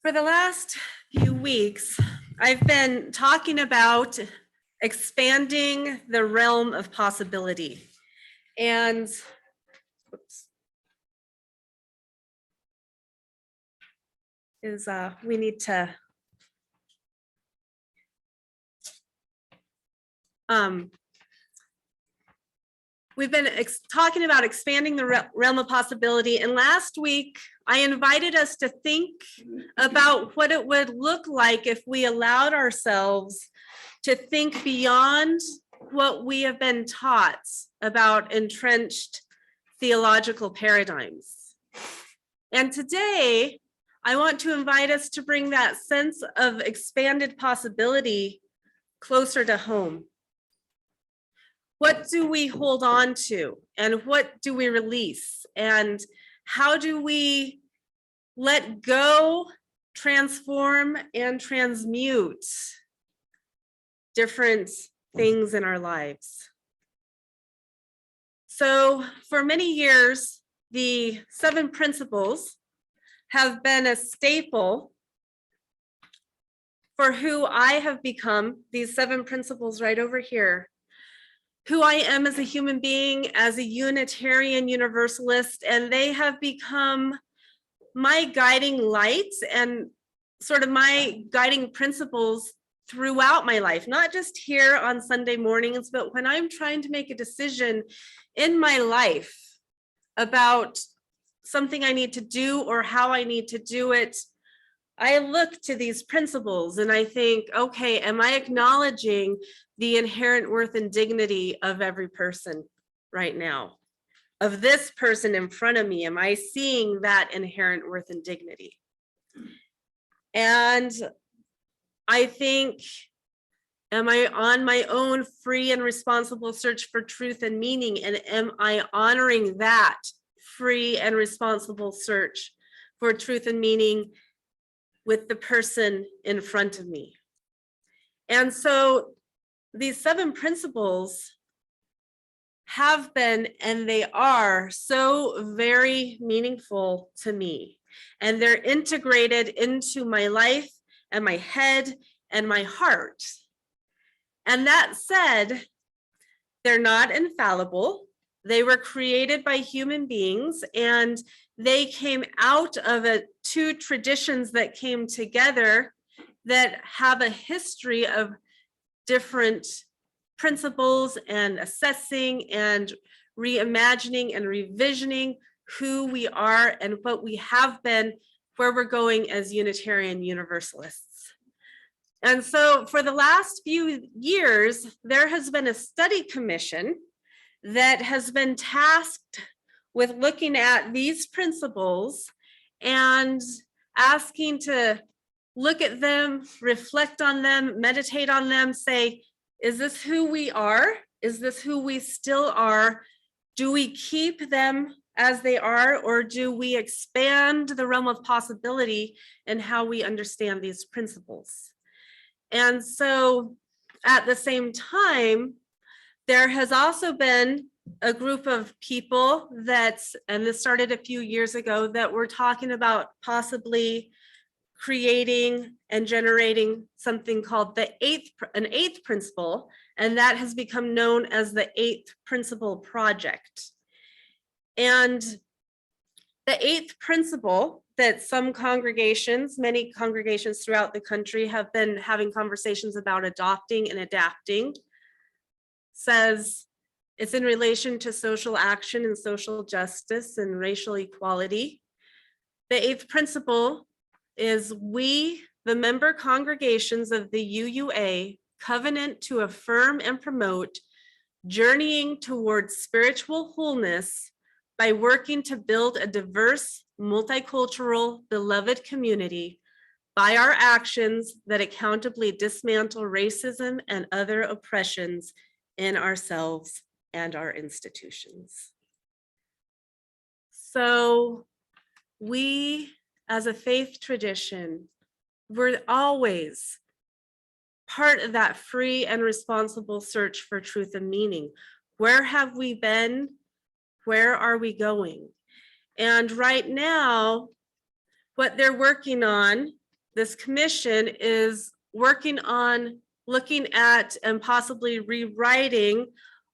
For the last few weeks, I've been talking about expanding the realm of possibility. And we need to we've been talking about expanding the realm of possibility, and last week I invited us to think about what it would look like if we allowed ourselves to think beyond what we have been taught about entrenched theological paradigms. And today, I want to invite us to bring that sense of expanded possibility closer to home. What do we hold on to, and what do we release, and how do we let go, transform, and transmute different things in our lives? So for many years, the 7 principles have been a staple for who I have become. These 7 principles right over here. Who I am as a human being, as a Unitarian Universalist, and they have become my guiding lights and sort of my guiding principles throughout my life, not just here on Sunday mornings, but when I'm trying to make a decision in my life about something I need to do or how I need to do it. I look to these principles and I think, okay, am I acknowledging the inherent worth and dignity of every person right now? Of this person in front of me, am I seeing that inherent worth and dignity? And I think, am I on my own free and responsible search for truth and meaning? And am I honoring that free and responsible search for truth and meaning with the person in front of me? And so these 7 principles have been, and they are so very meaningful to me. And they're integrated into my life and my head and my heart. And that said, they're not infallible. They were created by human beings, and they came out of 2 traditions that came together that have a history of different principles and assessing and reimagining and revisioning who we are and what we have been, where we're going as Unitarian Universalists. And so for the last few years, there has been a study commission that has been tasked with looking at these principles and asking to look at them, reflect on them, meditate on them, say, is this who we are? Is this who we still are? Do we keep them as they are, or do we expand the realm of possibility in how we understand these principles? And so at the same time, there has also been a group of people that, and this started a few years ago, that were talking about possibly creating and generating something called an eighth principle, and that has become known as the 8th Principle Project. And the 8th principle that some congregations, many congregations throughout the country, have been having conversations about adopting and adapting, says it's in relation to social action and social justice and racial equality. The 8th principle is, we, the member congregations of the UUA, covenant to affirm and promote journeying towards spiritual wholeness by working to build a diverse, multicultural, beloved community by our actions that accountably dismantle racism and other oppressions in ourselves and our institutions. So we, as a faith tradition, we're always part of that free and responsible search for truth and meaning. Where have we been? Where are we going? And right now, what they're working on this commission is working on looking at and possibly rewriting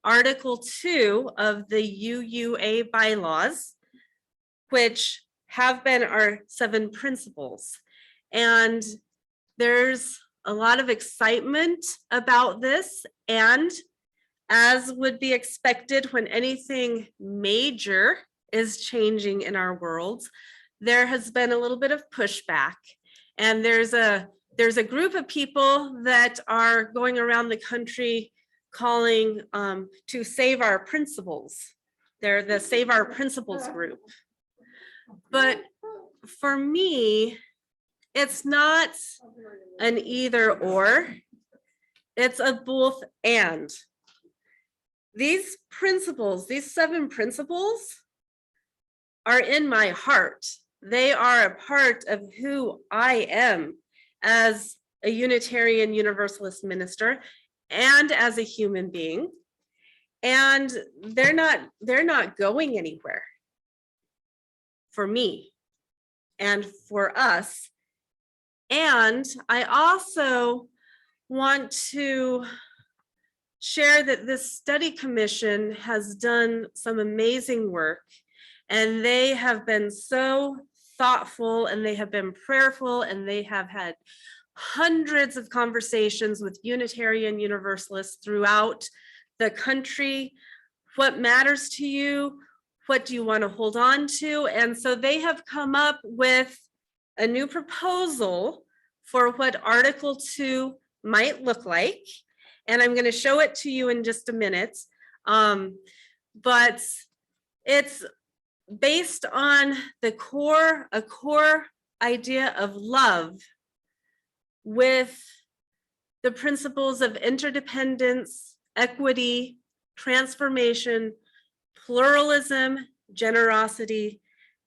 Article 2 of the UUA bylaws, which have been our 7 principles. And there's a lot of excitement about this, and as would be expected when anything major is changing in our world, there has been a little bit of pushback. And there's a group of people that are going around the country calling to save our principles. They're the Save Our Principles group. But for me, it's not an either or, it's a both and. These principles, these 7 principles are in my heart. They are a part of who I am as a Unitarian Universalist minister and as a human being. And they're not going anywhere for me and for us. And I also want to share that this study commission has done some amazing work, and they have been so thoughtful, and they have been prayerful, and they have had hundreds of conversations with Unitarian Universalists throughout the country. What matters to you? What do you want to hold on to? And so they have come up with a new proposal for what Article 2 might look like. And I'm going to show it to you in just a minute. But it's based on a core idea of love with the principles of interdependence, equity, transformation, pluralism, generosity,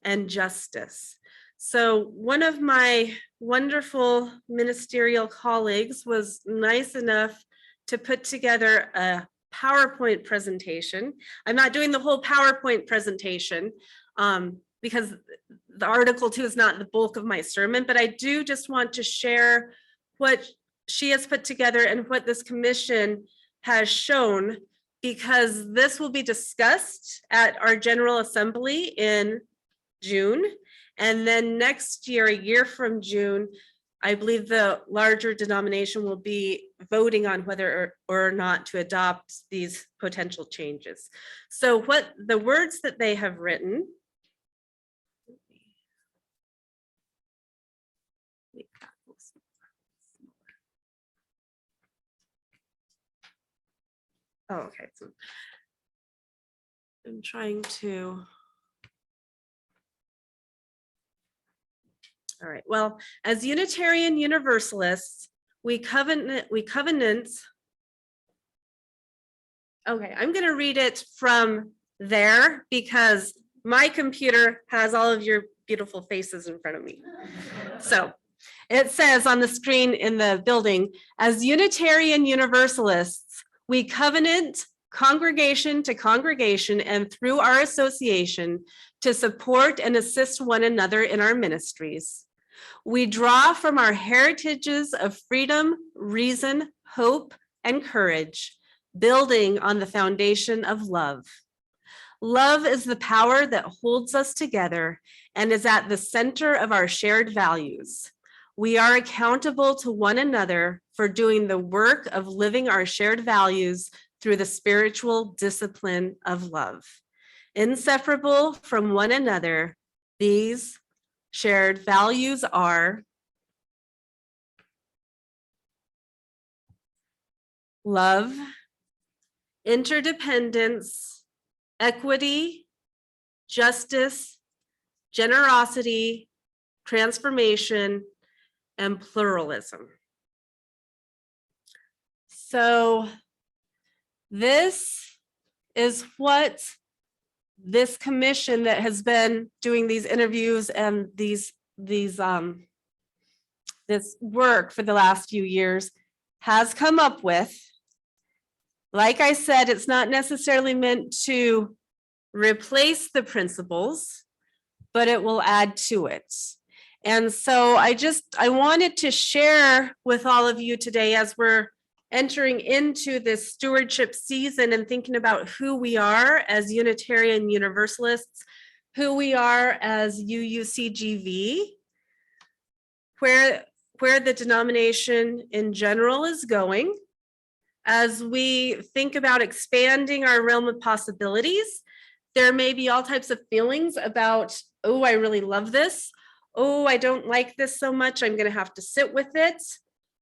and justice. So one of my wonderful ministerial colleagues was nice enough to put together a PowerPoint presentation. I'm not doing the whole PowerPoint presentation because the Article 2 is not the bulk of my sermon, but I do just want to share what she has put together and what this commission has shown, because this will be discussed at our General Assembly in June. And then next year, a year from June, I believe the larger denomination will be voting on whether or not to adopt these potential changes. So what the words that they have written, oh, okay. So I'm trying to, all right, well, as Unitarian Universalists, we covenant, okay, I'm gonna read it from there because my computer has all of your beautiful faces in front of me. So it says on the screen in the building, as Unitarian Universalists, we covenant congregation to congregation and through our association to support and assist one another in our ministries. We draw from our heritages of freedom, reason, hope, and courage, building on the foundation of love. Love is the power that holds us together and is at the center of our shared values. We are accountable to one another for doing the work of living our shared values through the spiritual discipline of love. Inseparable from one another, these shared values are love, interdependence, equity, justice, generosity, transformation, and pluralism. So this is what this commission that has been doing these interviews and this work for the last few years has come up with. Like I said, it's not necessarily meant to replace the principles, but it will add to it. And so I wanted to share with all of you today as we're entering into this stewardship season and thinking about who we are as Unitarian Universalists, who we are as UUCGV, where the denomination in general is going, as we think about expanding our realm of possibilities. There may be all types of feelings about, oh, I really love this. Oh, I don't like this so much. I'm going to have to sit with it,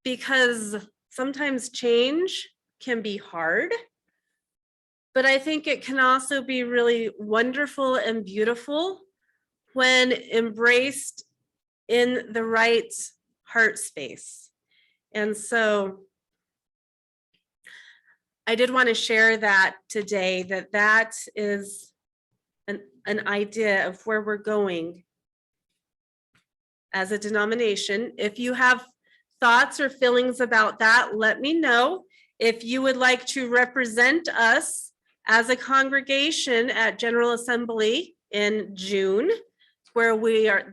because sometimes change can be hard. But I think it can also be really wonderful and beautiful when embraced in the right heart space. And so I did want to share that today, that is an idea of where we're going as a denomination. If you have thoughts or feelings about that, let me know. If you would like to represent us as a congregation at General Assembly in June, where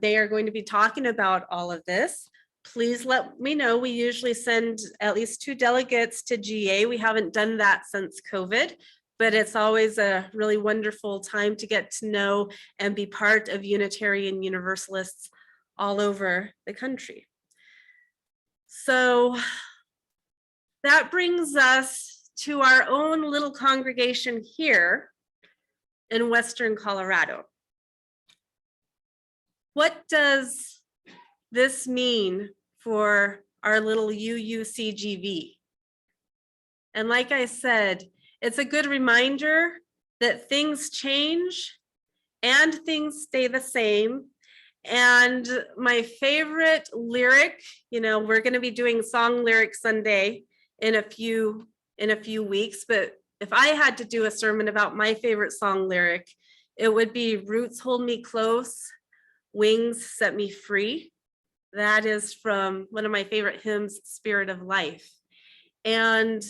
they are going to be talking about all of this, please let me know. We usually send at least 2 delegates to GA. We haven't done that since COVID, but it's always a really wonderful time to get to know and be part of Unitarian Universalists all over the country. So that brings us to our own little congregation here in Western Colorado. What does this mean for our little UUCGV? And like I said, it's a good reminder that things change and things stay the same. And my favorite lyric, we're going to be doing Song Lyric Sunday in a few weeks, but if I had to do a sermon about my favorite song lyric, it would be "Roots hold me close, wings set me free." That is from one of my favorite hymns, Spirit of Life. And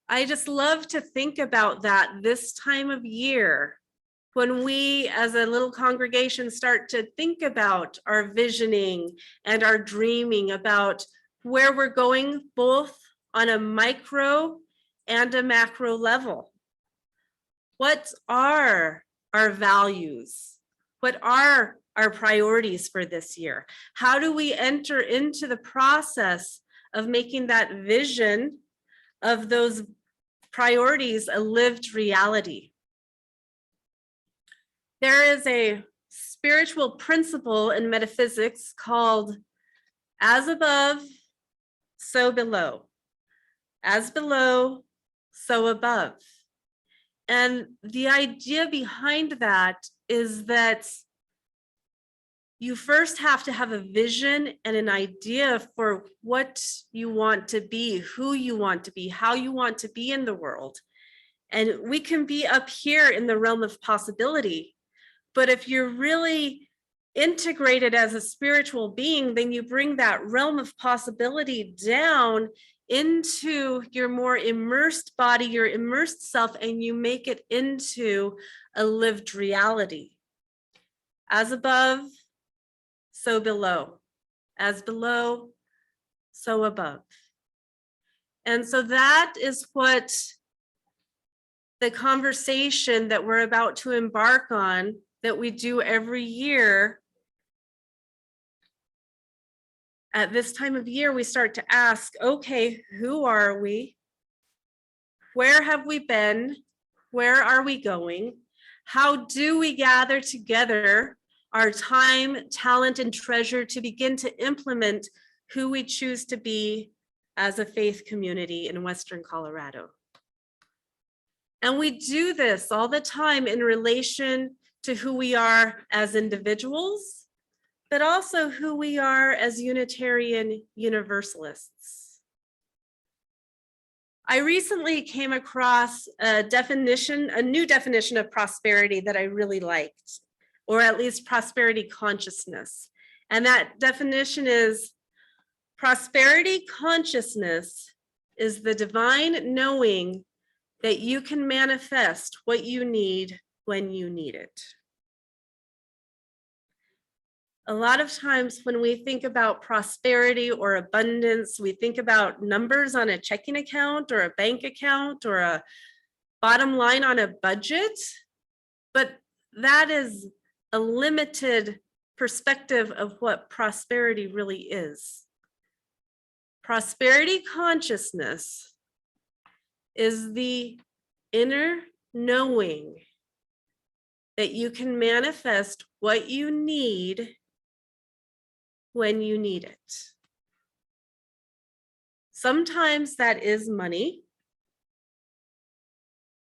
I just love to think about that this time of year, when we as a little congregation start to think about our visioning and our dreaming about where we're going, both on a micro and a macro level. What are our values? What are our priorities for this year? How do we enter into the process of making that vision of those priorities a lived reality? There is a spiritual principle in metaphysics called as above, so below. As below, so above. And the idea behind that is that you first have to have a vision and an idea for what you want to be, who you want to be, how you want to be in the world. And we can be up here in the realm of possibility. But if you're really integrated as a spiritual being, then you bring that realm of possibility down into your more immersed body, your immersed self, and you make it into a lived reality. As above, so below. As below, so above. And so that is what the conversation that we're about to embark on, that we do every year. At this time of year, we start to ask, okay, who are we? Where have we been? Where are we going? How do we gather together our time, talent, and treasure to begin to implement who we choose to be as a faith community in Western Colorado? And we do this all the time in relation to who we are as individuals, but also who we are as Unitarian Universalists. I recently came across a new definition of prosperity that I really liked, or at least prosperity consciousness. And that definition is: prosperity consciousness is the divine knowing that you can manifest what you need when you need it. A lot of times when we think about prosperity or abundance, we think about numbers on a checking account or a bank account or a bottom line on a budget, but that is a limited perspective of what prosperity really is. Prosperity consciousness is the inner knowing that you can manifest what you need when you need it. Sometimes that is money,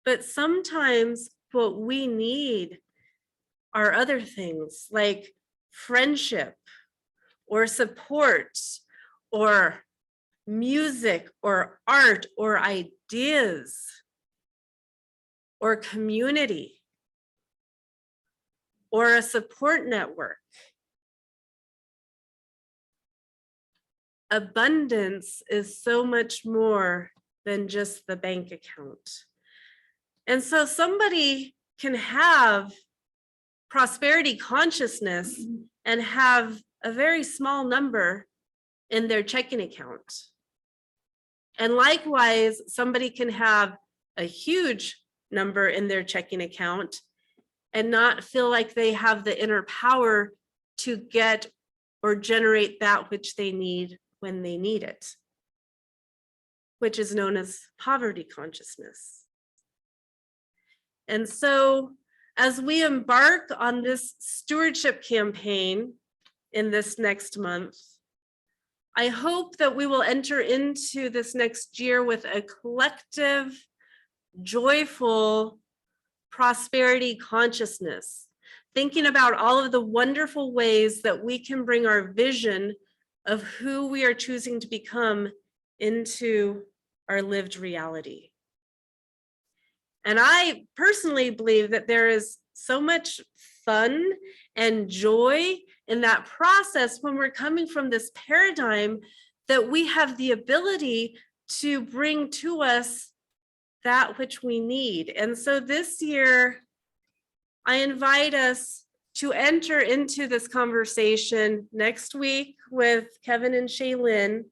but sometimes what we need are other things like friendship or support or music or art or ideas or community or a support network. Abundance is so much more than just the bank account. And so somebody can have prosperity consciousness and have a very small number in their checking account. And likewise, somebody can have a huge number in their checking account and not feel like they have the inner power to get or generate that which they need when they need it, which is known as poverty consciousness. And so as we embark on this stewardship campaign in this next month, I hope that we will enter into this next year with a collective, joyful prosperity consciousness, thinking about all of the wonderful ways that we can bring our vision of who we are choosing to become into our lived reality. And I personally believe that there is so much fun and joy in that process when we're coming from this paradigm that we have the ability to bring to us that which we need. And so this year, I invite us to enter into this conversation next week with Kevin and Shaylin,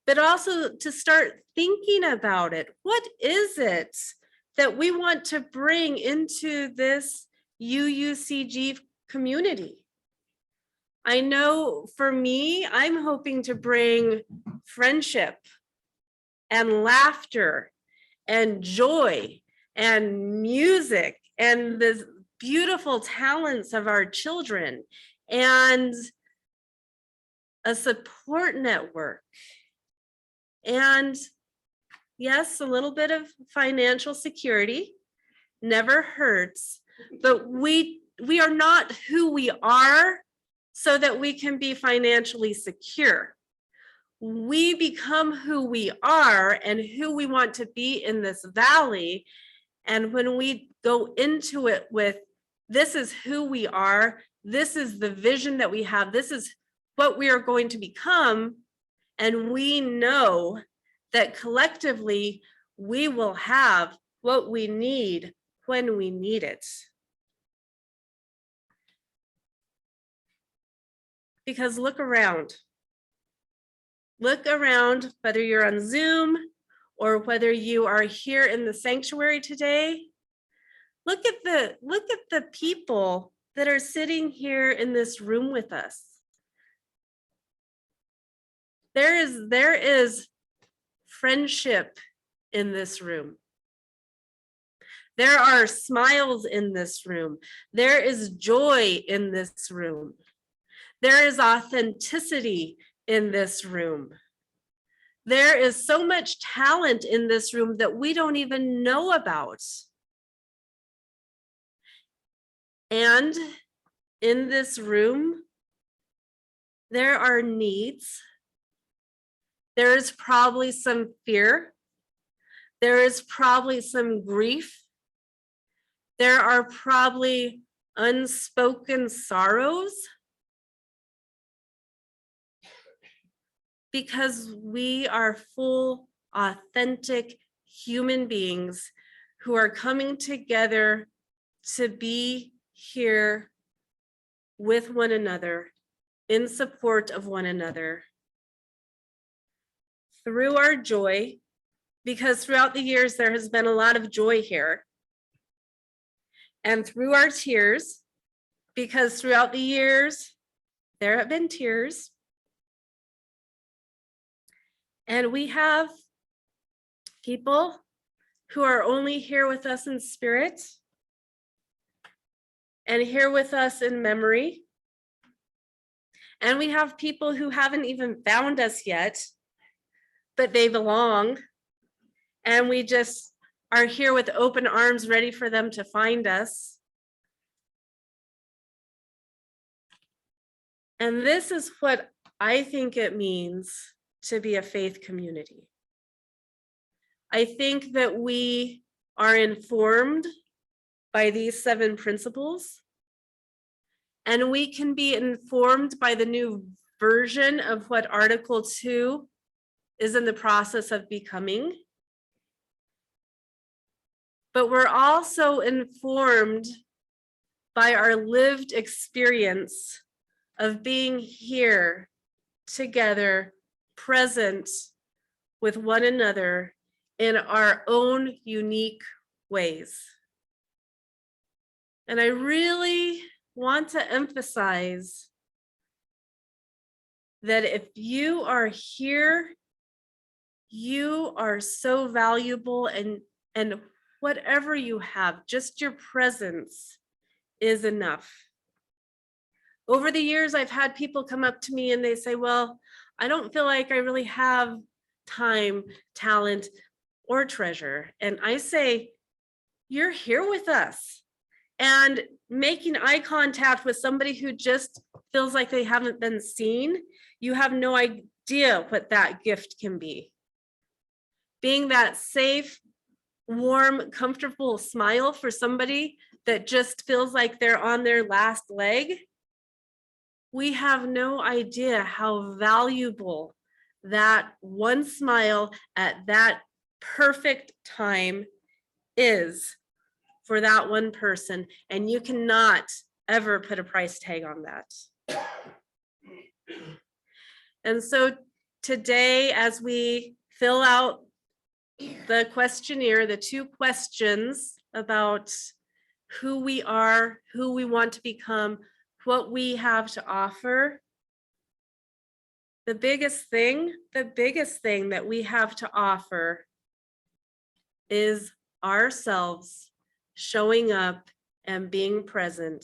but also to start thinking about it. What is it that we want to bring into this UUCGV community? I know for me, I'm hoping to bring friendship and laughter and joy and music and the beautiful talents of our children and a support network. And yes, a little bit of financial security never hurts, but we are not who we are so that we can be financially secure. We become who we are and who we want to be in this valley. And when we go into it with, this is who we are, this is the vision that we have, this is what we are going to become, and we know that collectively we will have what we need when we need it. Because look around, whether you're on Zoom or whether you are here in the sanctuary today. Look at the people that are sitting here in this room with us. There is friendship in this room. There are smiles in this room. There is joy in this room. There is authenticity in this room. There is so much talent in this room that we don't even know about. And in this room, there are needs. There is probably some fear. There is probably some grief. There are probably unspoken sorrows. Because we are full, authentic human beings who are coming together to be here with one another in support of one another, through our joy, because throughout the years there has been a lot of joy here, and through our tears, because throughout the years there have been tears, and we have people who are only here with us in spirit and here with us in memory. And we have people who haven't even found us yet, but they belong. And we just are here with open arms, ready for them to find us. And this is what I think it means to be a faith community. I think that we are informed by these 7 principles, and we can be informed by the new version of what Article 2 is in the process of becoming. But we're also informed by our lived experience of being here together, present with one another in our own unique ways. And I really want to emphasize that if you are here, you are so valuable, and whatever you have, just your presence is enough. Over the years, I've had people come up to me and they say, well, I don't feel like I really have time, talent, or treasure. And I say, you're here with us. And making eye contact with somebody who just feels like they haven't been seen, you have no idea what that gift can be. Being that safe, warm, comfortable smile for somebody that just feels like they're on their last leg, we have no idea how valuable that one smile at that perfect time is for that one person, and you cannot ever put a price tag on that. And so today, as we fill out the questionnaire, the 2 questions about who we are, who we want to become, what we have to offer, the biggest thing that we have to offer is ourselves showing up and being present,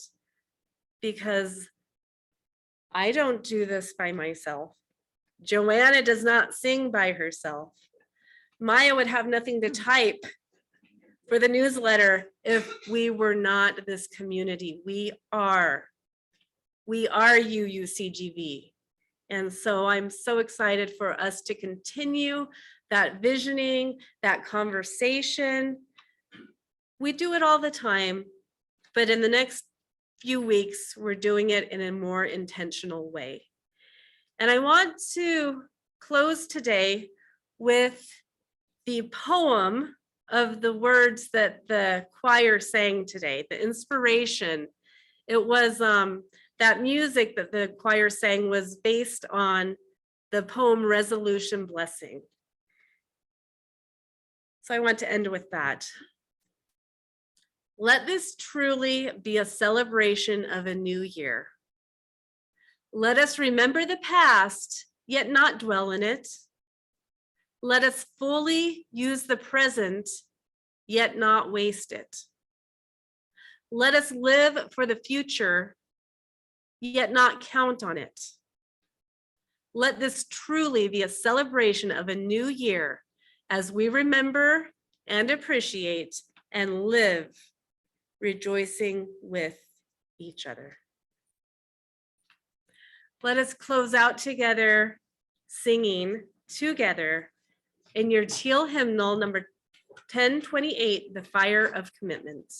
because I don't do this by myself. Joanna does not sing by herself. Maya would have nothing to type for the newsletter if we were not this community. We are UUCGV. And so I'm so excited for us to continue that visioning, that conversation. We do it all the time, but in the next few weeks, we're doing it in a more intentional way. And I want to close today with the poem of the words that the choir sang today, the inspiration. It was that music that the choir sang was based on the poem Resolution Blessing. So I want to end with that. Let this truly be a celebration of a new year. Let us remember the past, yet not dwell in it. Let us fully use the present, yet not waste it. Let us live for the future, yet not count on it. Let this truly be a celebration of a new year as we remember and appreciate and live rejoicing with each other. Let us close out together, singing together in your teal hymnal number 1028, The Fire of Commitment.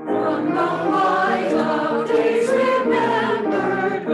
From the white of days remembered,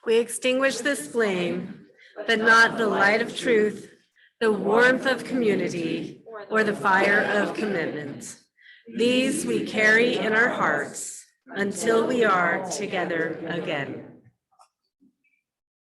We extinguish this flame, but not the light of truth, the warmth of community, or the fire of commitment. These we carry in our hearts until we are together again.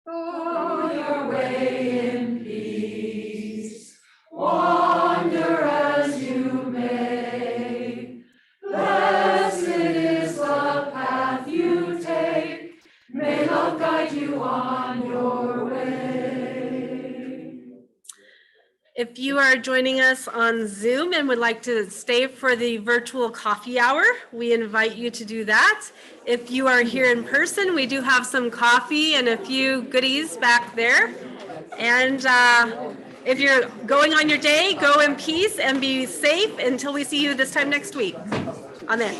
Go your way in peace, wander as you may. Blessed is the path you take, may love guide you on your way. If you are joining us on Zoom and would like to stay for the virtual coffee hour, we invite you to do that. If you are here in person, we do have some coffee and a few goodies back there. And if you're going on your day, go in peace and be safe until we see you this time next week. Amen.